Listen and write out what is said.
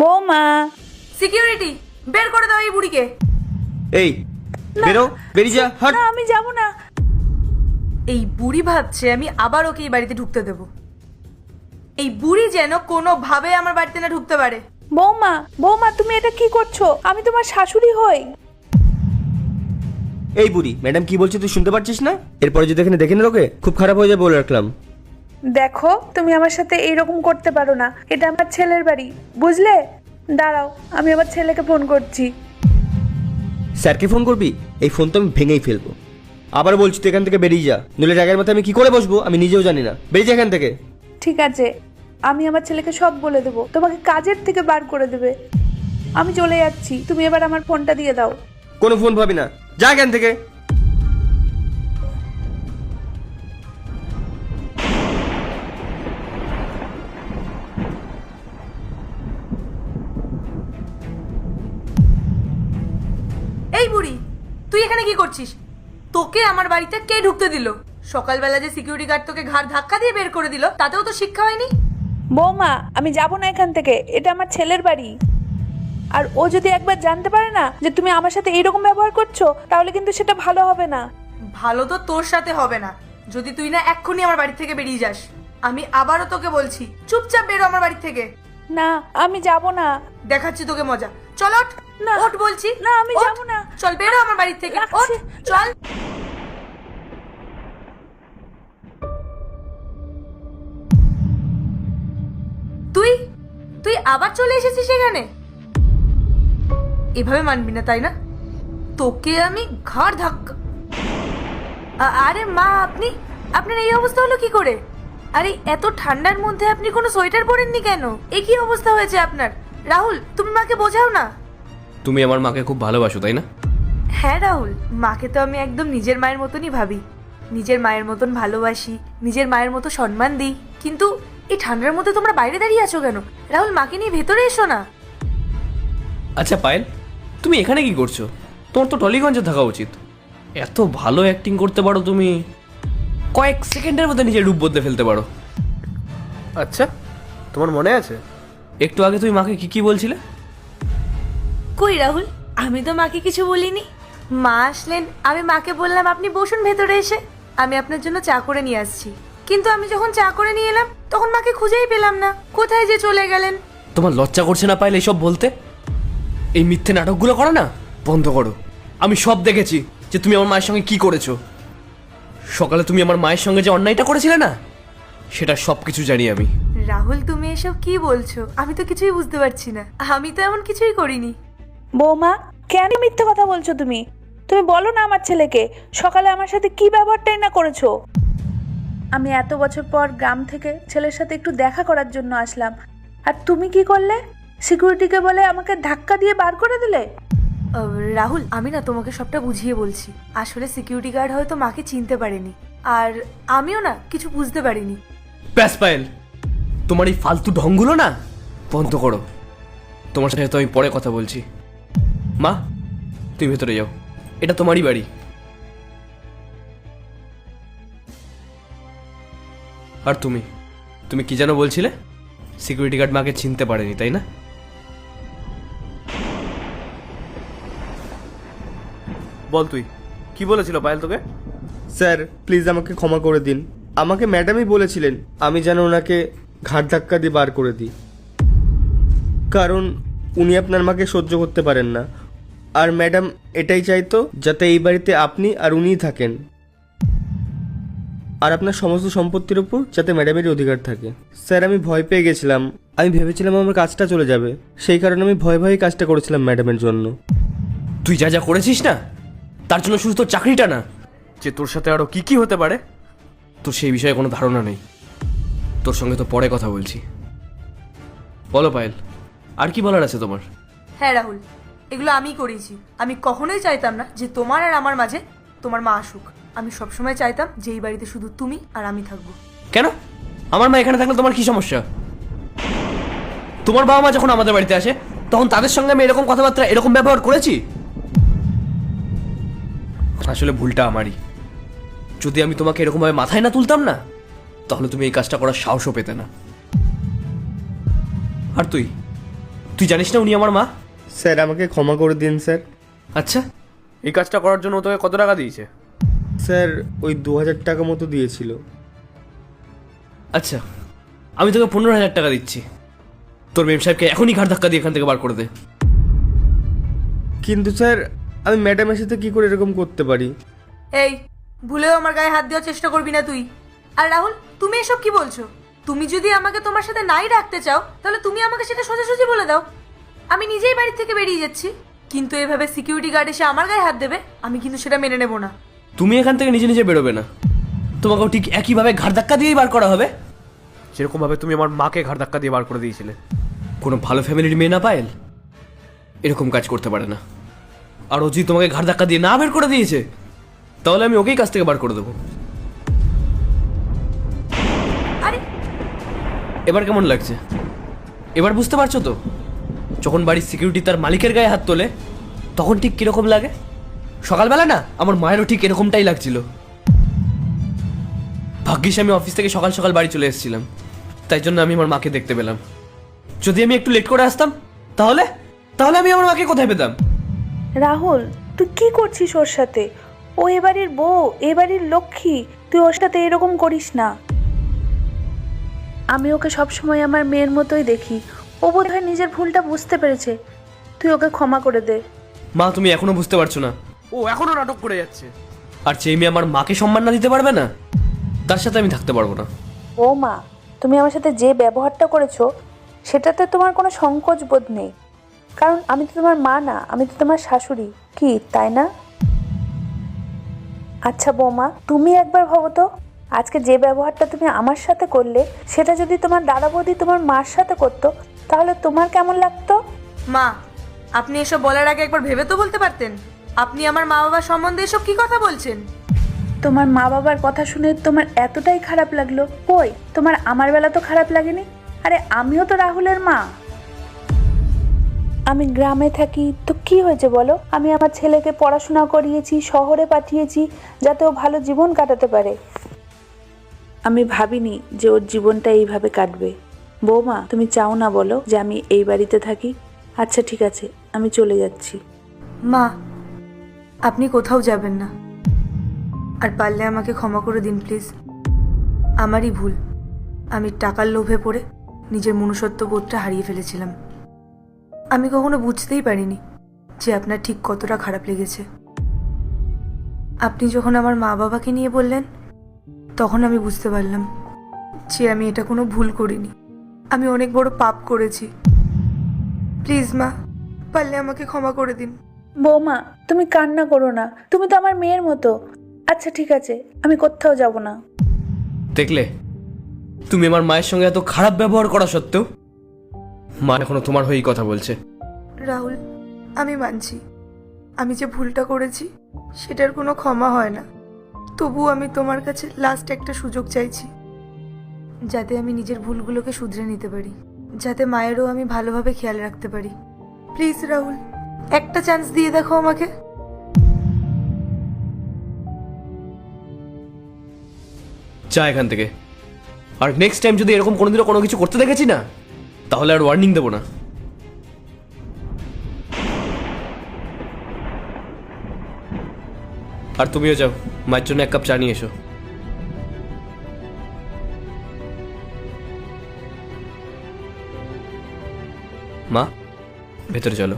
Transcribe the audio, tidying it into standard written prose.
বৌমা। সিকিউরিটি বের করে দাও এই বুড়িকে। এই বেরো, বেরিয়ে যা, হাট। না আমি যাব না। এই বুড়ি ভাবছে আমি আবার ওকে এই বাড়িতে ঢুকতে দেব। এই বুড়ি যেন কোনোভাবে আমার বাড়িতে না ঢুকতে পারে। বৌমা বৌমা তুমি এটা কি করছো? আমি তোমার শাশুড়ি হই। এই বুড়ি, ম্যাডাম কি বলছে তুই শুনতে পাচ্ছিস না? এরপরে যদি এখানে দেখে না তোকে খুব খারাপ হয়ে যাবে বলে রাখলাম। দেখো তুমি আমার সাথে এইরকম করতে পারো না, এটা আমার ছেলের বাড়ি, বুঝলে? দাঁড়াও, আমি আমার ছেলেকে ফোন করছি। স্যারকে ফোন করবি? এই ফোন তো আমি ভেঙেই ফেলবো। আবার বলছি তুই এখান থেকে বেরিয়ে যা, নইলে জায়গার মধ্যে আমি কি করে বসবো আমি নিজেও জানি না। বেরিয়ে যা এখান থেকে। ঠিক আছে, আমি আমার ছেলেকে সব বলে দেবো, তোমাকে কাজের থেকে বার করে দেবে। আমি চলে যাচ্ছি, তুমি এবার আমার ফোনটা দিয়ে দাও। কোনো ফোন পাবি না, যা এখান থেকে। এই বুড়ি, তুই এখানে কি করছিস? তোকে আমার বাড়িতে কে ঢুকতে দিল? সকালবেলা যে সিকিউরিটি গার্ড তোকে ঘাড় ধাক্কা দিয়ে বের করে দিল, তাতেও তো শিক্ষা হয়নি। বৌমা আমি যাব না এখান থেকে, এটা আমার ছেলের বাড়ি। আর ও যদি একবার জানতে পারে না যে তুমি আমার সাথে এইরকম ব্যবহার করছো, তাহলে কিন্তু সেটা ভালো হবে না। ভালো তো তোর সাথে হবে না যদি তুই না এক্ষুনি আমার বাড়ি থেকে বেরিয়ে যাস। আমি আবারও তোকে বলছি, চুপচাপ বেরো আমার বাড়ি থেকে। না আমি যাব না। দেখাচ্ছি তোকে মজা। চল ওঠ, না। ওঠ বলছি। না, আমি ওঠ। যাবো না। চল বেরো আমার বাড়ি থেকে, ওঠ রাখছি। চল। তুই তুই আবার চলে এসেছিস এখানে? এভাবে মানবি না তাই না? তোকে আমি ঘাড় ধাক্কা। আরে মা, আপনি আপনার এই অবস্থা হলো কি করে? আরে এত ঠান্ডার মধ্যে আপনি কোনো সোয়েটার পরেননি কেন? এ কি অবস্থা হয়েছে আপনার? রাহুল, তুমি মাকে বোঝাও না। তুমি আমার মাকে খুব ভালোবাসো তাই না? হ্যাঁ রাহুল, মাকে তো আমি একদম নিজের মায়ের মতনই ভাবি, নিজের মায়ের মতন ভালোবাসি, নিজের মায়ের মতো সম্মান দিই। কিন্তু এই ঠান্ডার মধ্যে তোমরা বাইরে দাঁড়িয়ে আছো কেন? রাহুল, মাকে নিয়ে ভেতরে এসো না। আচ্ছা পায়েল, তুমি এখানে কি করছো? তোমার তো টলিগঞ্জে থাকা উচিত। এত ভালো অ্যাক্টিং করতে পারো তুমি, কয়েক সেকেন্ডের মধ্যে নিজের রূপ বদলে ফেলতে পারো। আচ্ছা, তোমার মনে আছে একটু আগে তুমি মাকে কি কি বলছিলে? কই রাহুল, আমি তো মাকে কিছু বলিনি। মা আসলেন, আমি মাকে বললাম আপনি বসুন ভেতরে এসে, আমি আপনার জন্য চা করে নিয়ে আসছি। কিন্তু আমি যখন চা করে নিয়ে এলাম তখন মাকে খুঁজেই পেলাম না, কোথায় যে চলে গেলেন। তোমার লজ্জা করছে না পায়েল এসব বলতে? এই মিথ্যে নাটকগুলো করো না, বন্ধ করো। আমি সব দেখেছি যে তুমি আমার মায়ের সঙ্গে কি করেছো। সকালে তুমি আমার মায়ের সঙ্গে যে অন্যায়টা করেছিলে না, সেটা সব কিছু জানি আমি। রাহুল, তুমি এসব কি বলছো? আমি তো কিছুই বুঝতে পারছি না, আমি তো এমন কিছুই করিনি। বৌমা কেন মিথ্যে কথা বলছো তুমি? তুমি বলো না আমার ছেলেকে সকালে আমার সাথে কি ব্যবহারটাই না করেছো। আমি এত বছর পর গ্রাম থেকে ছেলের সাথে একটু দেখা করার জন্য আসলাম, আর তুমি কি করলে? সিকিউরিটিকে বলে আমাকে ধাক্কা দিয়ে বার করে দিলে। রাহুল, আমি না তোমাকে সবটা বুঝিয়ে বলছি। আসলে সিকিউরিটি গার্ড হয়তো মাকে চিনতে পারেনি, আর আমিও না কিছু বুঝতে পারিনি। ব্যাস পায়েল, তোমার এই ফালতু ঢংগুলো না বন্ধ করো। তোমার সাথে তো আমি পরে কথা বলছি। মা, তুমি ভেতরে যাও, এটা তোমারই বাড়ি। আর তুমি তুমি কি যেন বলছিলে? সিকিউরিটি গার্ড মাকে চিনতে পারেনি তাই না? বল তুই কি বলেছিল পায়েল তোকে? স্যার প্লিজ আমাকে ক্ষমা করে দিন। আমাকে ম্যাডামই বলেছিলেন আমি যেন ওনাকে ঘাড় ধাক্কা দিয়ে বার করে দিই, কারণ উনি আপনার মাকে সহ্য করতে পারেন না। আর ম্যাডাম এটাই চাইতো যাতে এই বাড়িতে আপনি আর উনিই থাকেন, আর আপনার সমস্ত সম্পত্তির উপর যাতে ম্যাডামেরই অধিকার থাকে। স্যার আমি ভয় পেয়ে গেছিলাম, আমি ভেবেছিলাম আমার কাজটা চলে যাবে, সেই কারণে আমি ভয়ে ভয়ে কাজটা করেছিলাম ম্যাডামের জন্য। তুই যা যা করেছিস না, তার জন্য শুধু তোর চাকরিটা না, যে তোর সাথে আরো কি কি হতে পারে তোর সেই বিষয়ে কোনো ধারণা নেই। তোর সঙ্গে তো পরে কথা বলছি। বলো পায়েল, আর কি বলার আছে তোমার? হ্যাঁ রাহুল, এগুলো আমি করেছি। আমি কখনোই চাইতাম না যে তোমার আর আমার মাঝে তোমার মা আসুক। আমি সবসময় চাইতাম যে এই বাড়িতে শুধু তুমি আর আমি থাকবো। কেন? আমার মা এখানে থাকলে তোমার কি সমস্যা? তোমার বাবা মা যখন আমাদের বাড়িতে আসে তখন তাদের সঙ্গে আমি এরকম কথাবার্তা এরকম ব্যবহার করেছি? আসলে ভুলটা আমারই। যদি আমি তোমাকে এরকমভাবে মাথায় না তুলতাম না, তাহলে তুমি এই কাজটা করার সাহসও পেতে না। আর তুই তুই জানিস না উনি আমার মা? স্যার আমাকে ক্ষমা করে দিন স্যার। আচ্ছা, এই কাজটা করার জন্য ও তোকে কত টাকা দিয়েছে? স্যার ওই 2000 টাকা মতো দিয়েছিল। আচ্ছা, আমি তোকে 15,000 টাকা দিচ্ছি। তোর মেম সাহেবকে এখনই ঘাড় ধাক্কা দিয়ে এখান থেকে বার করে দে। কিন্তু স্যার আমি ম্যাডামের সাথে কি করে এরকম করতে পারি? এই, ভুলেও আমার গায়ে হাত দেওয়ার চেষ্টা করবি না তুই। আর রাহুল, তুমি এসব কি বলছো? তুমি যদি আমাকে তোমার সাথে নাই রাখতে চাও তাহলে তুমি আমাকে সেটা সোজাসুজি বলে দাও। আমি নিজেই বাড়ি থেকে বেরিয়ে যাচ্ছি, কিন্তু এভাবে সিকিউরিটি গার্ড এসে আমার গায়ে হাত দেবে, আমি কিন্তু সেটা মেনে নেব না। তুমি এখান থেকে নিজে নিজে বেরোবে না, তোমাকেও ঠিক একইভাবে ঘাড় ধাক্কা দিয়েই বার করা হবে। যেরকমভাবে তুমি আমার মাকে ঘাড় ধাক্কা দিয়ে বার করে দিয়েছিলে। কোনো ভালো ফ্যামিলির মেয়ে না পায়েল এরকম কাজ করতে পারে না। আর ও যদি তোমাকে ঘাড় ধাক্কা দিয়ে না বের করে দিয়েছে তাহলে আমি ওকেই কাছ থেকে বার করে দেবো। আরে এবার কেমন লাগছে? এবার বুঝতে পারছো তো? যখন বাড়ির সিকিউরিটি তার মালিকের গায়ে হাত তোলে তখন ঠিক কিরকম লাগে? সকালবেলা না আমার মায়েরও ঠিক এরকমটাই লাগছিল। ভাগ্যিস আমি অফিস থেকে সকাল সকাল বাড়ি চলে এসেছিলাম, তাই জন্য আমি আমার মাকে দেখতে পেলাম। যদি আমি একটু লেট করে আসতাম তাহলে তাহলে আমি আমার মাকে কোথায় পেতাম? রাহুল, তুই কি করছিস ওর সাথে? ও এবাড়ির বউ, এবাড়ির লক্ষ্মী, তুই ওর সাথে এরকম করিস না। আমি ওকে সবসময় আমার মেয়ের মতোই দেখি। ও বোধহয় নিজের ভুলটা বুঝতে পেরেছে। তুই ওকে ক্ষমা করে দে। মা, তুমি এখনো বুঝতে পারছো না? ও এখনো নাটক করে যাচ্ছে। আর যে মেয়ে আমার মাকে সম্মান না দিতে পারবে না তার সাথে আমি থাকতে পারবো না। ও মা, তুমি আমার সাথে যে ব্যবহারটা করেছো সেটাতে তোমার কোনো সংকোচ বোধ নেই, কারণ আমি তো তোমার মা না, আমি তো তোমার শাশুড়ি, কি তাই না? আচ্ছা বৌমা, তুমি একবার ভাবো তো, আজকে যে ব্যবহারটা তুমি আমার সাথে করলে সেটা যদি তোমার দাদা বৌদি তোমার মার সাথে করতো তাহলে তোমার কেমন লাগতো? মা, আপনি এসব বলার আগে একবার ভেবে তো বলতে পারতেন। আপনি আমার মা বাবার সম্বন্ধে এসব কি কথা বলছেন? তোমার মা বাবার কথা শুনে তোমার এতটাই খারাপ লাগলো? কই, তোমার আমার বেলা তো খারাপ লাগেনি। আরে আমিও তো রাহুলের মা। আমি গ্রামে থাকি তো কি হয়েছে বলো? আমি আমার ছেলেকে পড়াশোনা করিয়েছি, শহরে পাঠিয়েছি যাতে ও ভালো জীবন কাটাতে পারে। আমি ভাবিনি যে ওর জীবনটা এইভাবে কাটবে। বৌমা, তুমি চাও না বলো যে আমি এই বাড়িতে থাকি? আচ্ছা ঠিক আছে, আমি চলে যাচ্ছি। মা, আপনি কোথাও যাবেন না। আর পারলে আমাকে ক্ষমা করে দিন প্লিজ। আমারই ভুল, আমি টাকার লোভে পড়ে নিজের মনুষ্যত্ব বোধটা হারিয়ে ফেলেছিলাম। আমি কখনো বুঝতেই পারিনি যে আপনার ঠিক কতটা খারাপ লেগেছে। আপনি যখন আমার মা বাবাকে নিয়ে বললেন তখন আমি বুঝতে পারলাম যে আমি এটা কোনো ভুল করিনি, আমি অনেক বড় পাপ করেছি। প্লিজ মা, পারলে আমাকে ক্ষমা করে দিন। বৌমা, তুমি কান্না করো না, তুমি তো আমার মেয়ের মতো। আচ্ছা ঠিক আছে, আমি কোথাও যাব না। দেখলে, তুমি আমার মায়ের সঙ্গে এত খারাপ ব্যবহার করা সত্ত্বেও মা এখনো তোমার হয়েই কথা বলছে। রাহুল, আমি মানছি আমি যে ভুলটা করেছি সেটার কোনো ক্ষমা হয় না। তবু আমি তোমার কাছে লাস্ট একটা সুযোগ চাইছি, যাতে আমি নিজের ভুলগুলোকে শুধরে নিতে পারি, যাতে মায়েরও আমি ভালোভাবে খেয়াল রাখতে পারি। প্লিজ রাহুল, একটা চান্স দিয়ে দেখো আমাকে। যা এখান থেকে। আর নেক্সট টাইম যদি এরকম কোনোদিনও কোনো কিছু করতে দেখেছি না তাহলে আর ওয়ার্নিং দেবো না। আর তুমিও যাও, মায়ের জন্য 1 কাপ চা নিয়ে এসো। মা, ভেতরে চলো।